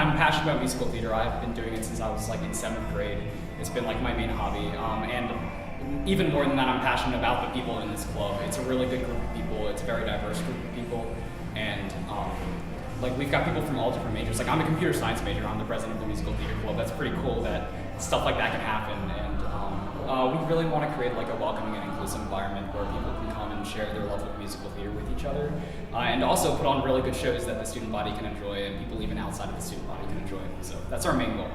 I'm passionate about musical theater. I've been doing it since I was like in 7th grade. It's been like my main hobby, and even more than that, I'm passionate about the people in this club. It's a really good group of people. It's a very diverse group of people, and like we've got people from all different majors. Like I'm a computer science major. I'm the president of the musical theater club. That's pretty cool that stuff like that can happen, and we really want to create like a welcoming and inclusive environment where people can come and share their love of musical theater with each other, and also put on really good shows that the student body can enjoy and people even outside of the student body can enjoy. So that's our main goal.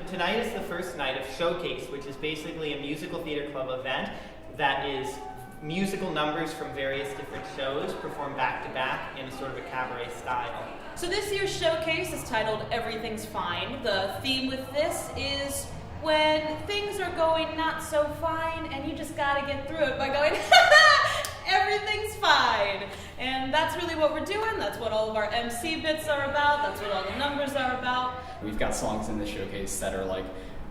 Tonight is the first night of Showcase, which is basically a musical theater club event that is musical numbers from various different shows performed back to back in a sort of a cabaret style. So this year's Showcase is titled Everything's Fine. The theme with this is when things are going not so fine and you just gotta get through it by going, everything's fine. And that's really what we're doing. That's what all of our MC bits are about. That's what all the numbers are about. We've got songs in the Showcase that are like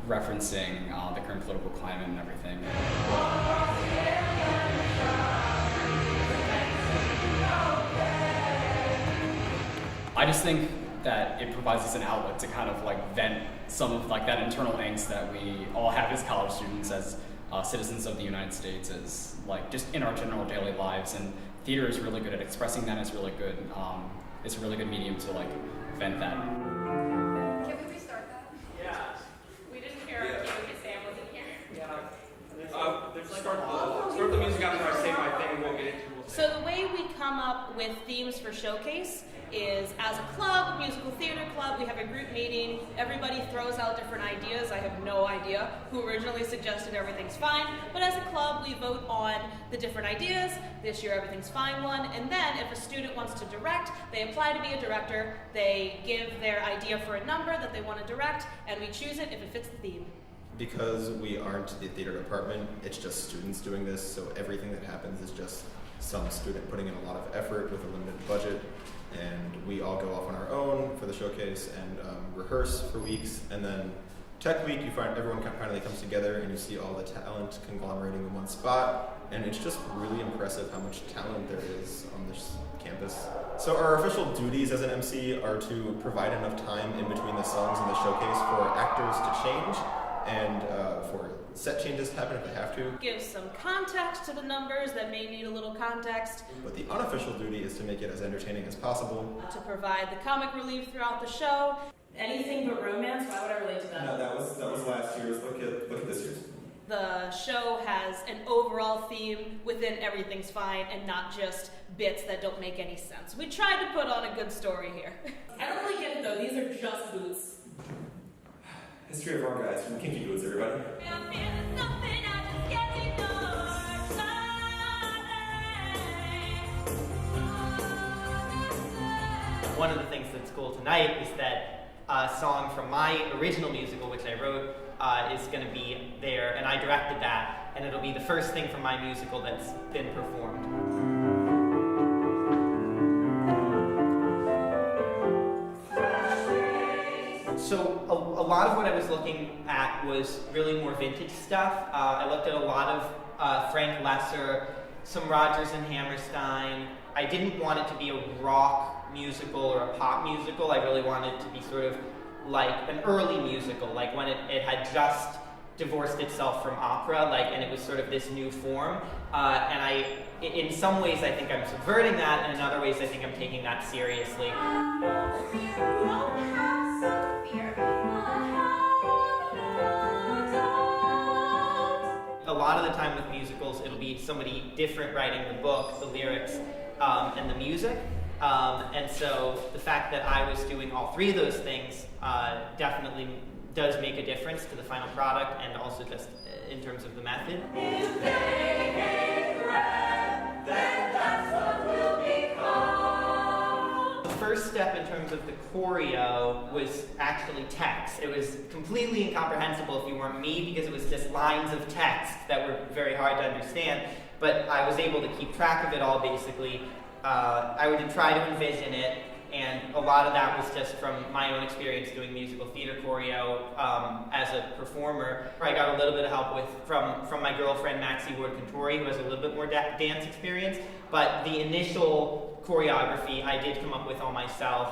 referencing the current political climate and everything. I just think that it provides us an outlet to kind of like vent some of like that internal angst that we all have as college students, as citizens of the United States, as like just in our general daily lives. And theater is really good at expressing that. It's really good. It's a really good medium to like vent that. Can we restart that? Yeah. We didn't hear our cue because Sam wasn't here. Start the music after I say my thing and we'll get into it. So the way we come up with themes for Showcase is, as a club, musical theater club, we have a group meeting. Everybody throws out different ideas. I have no idea who originally suggested Everything's Fine, but as a club, we vote on the different ideas. This year, Everything's Fine won, and then if a student wants to direct, they apply to be a director. They give their idea for a number that they want to direct, and we choose it if it fits the theme. Because we aren't the theater department, it's just students doing this, so everything that happens is just some student putting in a lot of effort with a limited budget, and we all go off on our own for the Showcase and rehearse for weeks, and then Tech Week, you find everyone finally comes together and you see all the talent conglomerating in one spot, and it's just really impressive how much talent there is on this campus. So our official duties as an MC are to provide enough time in between the songs in the Showcase for actors to change, and for set changes to happen if they have to. Give some context to the numbers that may need a little context. But the unofficial duty is to make it as entertaining as possible. To provide the comic relief throughout the show. Anything but romance, why would I relate to that? No, that was last year's. Look at this year's. The show has an overall theme within Everything's Fine and not just bits that don't make any sense. We tried to put on a good story here. I don't really get it though, these are just boots. History of our guys from Kinky Boots, everybody. One of the things that's cool tonight is that a song from my original musical, which I wrote, is going to be there, and I directed that, and it'll be the first thing from my musical that's been performed. So a lot of what I was looking at was really more vintage stuff. I looked at a lot of Frank Lesser, some Rodgers and Hammerstein. I didn't want it to be a rock musical or a pop musical. I really wanted it to be sort of like an early musical, like when it had just divorced itself from opera, and it was sort of this new form. And in some ways I think I'm subverting that, and in other ways I think I'm taking that seriously. A lot of the time with musicals, it'll be somebody different writing the book, the lyrics, and the music. And so the fact that I was doing all three of those things definitely does make a difference to the final product, and also just in terms of the method. If they hate rap, then that's what we'll become. The first step in terms of the choreo was actually text. It was completely incomprehensible if you weren't me, because it was just lines of text that were very hard to understand, but I was able to keep track of it all basically. I would try to envision it, and a lot of that was just from my own experience doing musical theater choreo as a performer. I got a little bit of help with from my girlfriend Maxie Ward-Contori, who has a little bit more dance experience, but the initial choreography I did come up with all myself.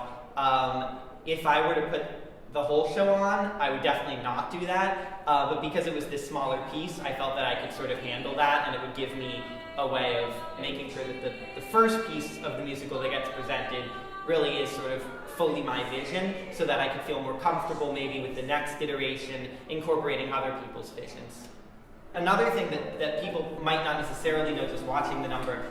If I were to put the whole show on, I would definitely not do that, but because it was this smaller piece, I felt that I could sort of handle that, and it would give me a way of making sure that the first piece of the musical that gets presented really is sort of fully my vision, so that I could feel more comfortable maybe with the next iteration, incorporating other people's visions. Another thing that people might not necessarily know just watching the number,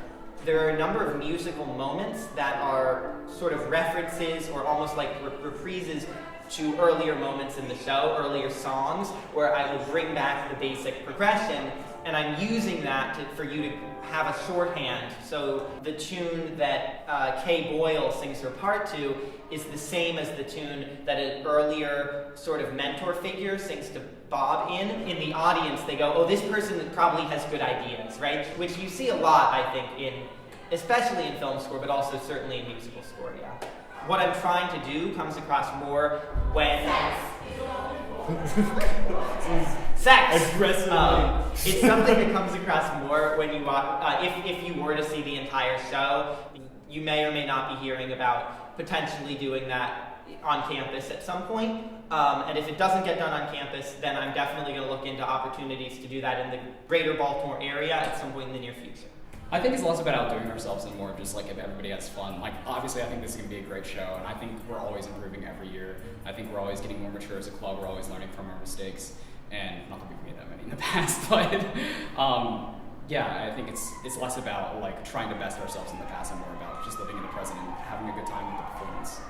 there are a number of musical moments that are sort of references or almost like reprises to earlier moments in the show, earlier songs, where I will bring back the basic progression, and I'm using that for you to have a shorthand. So the tune that Kay Boyle sings her part to is the same as the tune that an earlier sort of mentor figure sings to Bob in. In the audience, they go, oh, this person probably has good ideas, right? Which you see a lot, I think, especially in film score, but also certainly in musical score, yeah. What I'm trying to do comes across more when... Sex! It's something that comes across more when you watch... if you were to see the entire show, you may or may not be hearing about potentially doing that on campus at some point. And if it doesn't get done on campus, then I'm definitely going to look into opportunities to do that in the greater Baltimore area at some point in the near future. I think it's less about outdoing ourselves and more just like if everybody has fun. Like obviously I think this is going to be a great show, and I think we're always improving every year. I think we're always getting more mature as a club. We're always learning from our mistakes, and not that we've made that many in the past, but yeah, I think it's less about like trying to best ourselves in the past and more about just living in the present and having a good time with the performance.